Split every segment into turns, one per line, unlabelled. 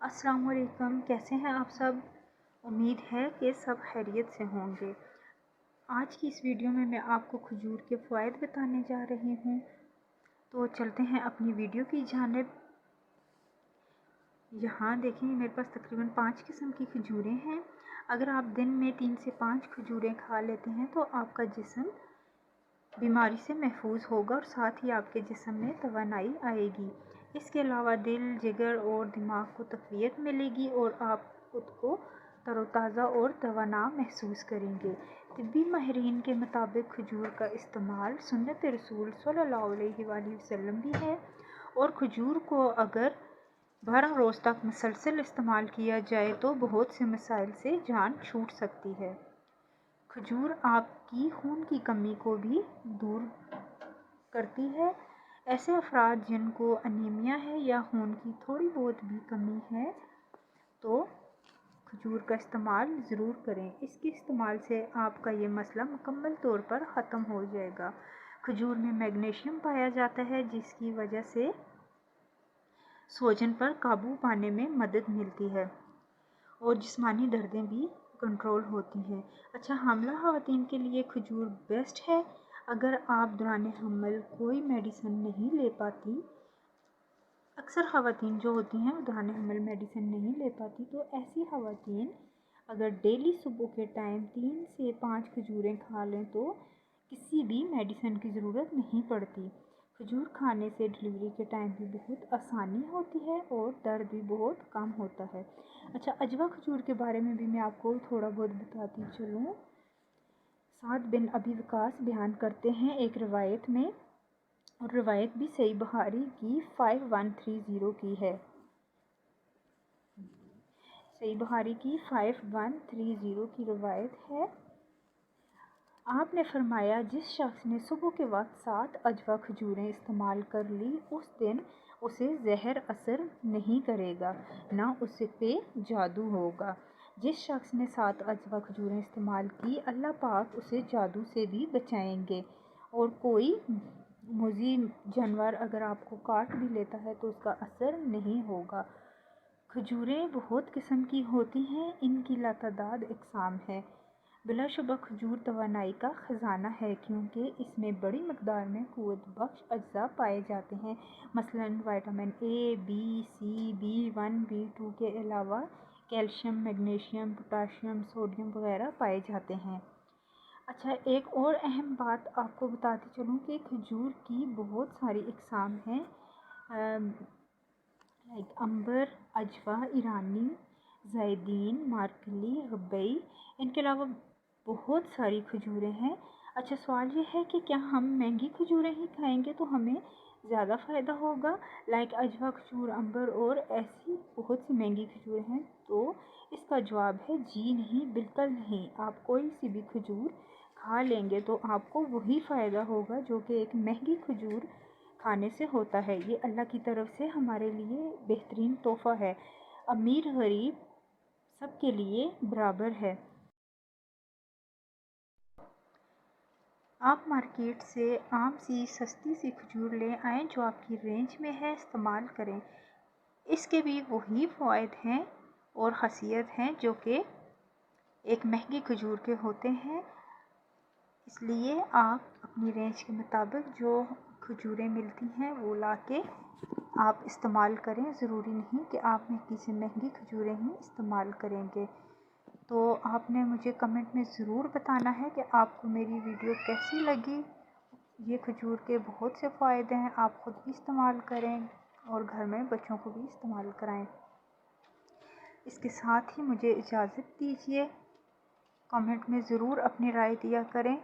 अस्सलाम वालेकुम। कैसे हैं आप सब? उम्मीद है कि सब खैरियत से होंगे। आज की इस वीडियो में मैं आपको खजूर के फ़वाइद बताने जा रही हूँ। तो चलते हैं अपनी वीडियो की जानिब। यहाँ देखें, मेरे पास तकरीबन 5 किस्म की खजूरें हैं। अगर आप दिन में 3 से 5 खजूरें खा लेते हैं तो आपका जिस्म बीमारी से महफूज होगा और साथ ही आपके जिस्म में तवानाई आएगी। इसके अलावा दिल, जिगर और दिमाग को तक़वियत मिलेगी और आप खुद को तरोताज़ा और तवाना महसूस करेंगे। तिब्बी माहिरीन के मुताबिक खजूर का इस्तेमाल सुन्नत रसूल सल्लल्लाहु अलैहि वसल्लम भी है और खजूर को अगर 12 रोज़ तक मुसलसल इस्तेमाल किया जाए तो बहुत से मसाइल से जान छूट सकती है। खजूर आपकी खून की कमी को भी दूर करती है। ऐसे अफराद जिनको अनीमिया है या खून की थोड़ी बहुत भी कमी है तो खजूर का इस्तेमाल ज़रूर करें। इसके इस्तेमाल से आपका ये मसला मुकम्मल तौर पर ख़त्म हो जाएगा। खजूर में मैग्नीशियम पाया जाता है जिसकी वजह से सूजन पर काबू पाने में मदद मिलती है और जिस्मानी दर्दें भी कंट्रोल होती हैं। अच्छा, हामला ख़वातीन के लिए खजूर बेस्ट है। अगर आप दौरान हमल कोई मेडिसिन नहीं ले पाती, अक्सर ख़वातीन जो होती हैं वो दौरान हमल मेडिसिन नहीं ले पाती, तो ऐसी ख़वातीन अगर डेली सुबह के टाइम 3 से 5 खजूरें खा लें तो किसी भी मेडिसिन की ज़रूरत नहीं पड़ती। खजूर खाने से डिलीवरी के टाइम भी बहुत आसानी होती है और दर्द भी बहुत कम होता है। अच्छा, अजवा खजूर के बारे में भी मैं आपको थोड़ा बहुत बताती चलूँ। साद बिन अबी वकास बयान करते हैं एक रवायत में, और रवायत भी सही बुखारी की 5130 की है। सही बुखारी की 5130 की रवायत है। आपने फरमाया, जिस शख्स ने सुबह के वक्त 7 अजवा खजूरें इस्तेमाल कर ली उस दिन उसे जहर असर नहीं करेगा, ना उस पे जादू होगा। जिस शख्स ने 7 अजवा खजूरें इस्तेमाल की, अल्लाह पाक उसे जादू से भी बचाएंगे और कोई मुज़ी जानवर अगर आपको काट भी लेता है तो उसका असर नहीं होगा। खजूरें बहुत किस्म की होती हैं, इनकी लातादाद इकसाम है। बिलाशुबा खजूर तवानाई का ख़जाना है क्योंकि इसमें बड़ी मकदार में क़ुव्वत बख्श अज्जा पाए जाते हैं। मसलन vitamin A, B, C, B1, B2 के अलावा कैल्शियम, मैग्नीशियम, पोटाशियम, सोडियम वगैरह पाए जाते हैं। अच्छा, एक और अहम बात आपको बताती चलूँ कि खजूर की बहुत सारी इकसाम हैं, लाइक अंबर, अजवा, ईरानी, ज़ैदीन, मार्कली, रुबई। इनके अलावा बहुत सारी खजूरें हैं। अच्छा, सवाल ये है कि क्या हम महंगी खजूरें ही खाएंगे तो हमें ज़्यादा फ़ायदा होगा? लाइक अजवा खजूर, अंबर और ऐसी बहुत सी महंगी खजूरें हैं। तो इसका जवाब है जी नहीं, बिल्कुल नहीं। आप कोई सी भी खजूर खा लेंगे तो आपको वही फ़ायदा होगा जो कि एक महंगी खजूर खाने से होता है। ये अल्लाह की तरफ से हमारे लिए बेहतरीन तोहफ़ा है। अमीर गरीब सबके लिए बराबर है। आप मार्केट से आम सी सस्ती सी खजूर ले आएँ जो आपकी रेंज में है, इस्तेमाल करें। इसके भी वही फ़वाइद हैं और ख़ासियत हैं जो कि एक महंगी खजूर के होते हैं। इसलिए आप अपनी रेंज के मुताबिक जो खजूरें मिलती हैं वो ला के आप इस्तेमाल करें। ज़रूरी नहीं कि आप महंगी से महंगी खजूरें ही इस्तेमाल करेंगे। तो आपने मुझे कमेंट में ज़रूर बताना है कि आपको मेरी वीडियो कैसी लगी। ये खजूर के बहुत से फ़ायदे हैं, आप ख़ुद भी इस्तेमाल करें और घर में बच्चों को भी इस्तेमाल कराएं। इसके साथ ही मुझे इजाज़त दीजिए। कमेंट में ज़रूर अपनी राय दिया करें।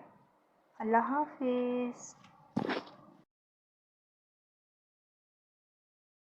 अल्लाह हाफ़िज़।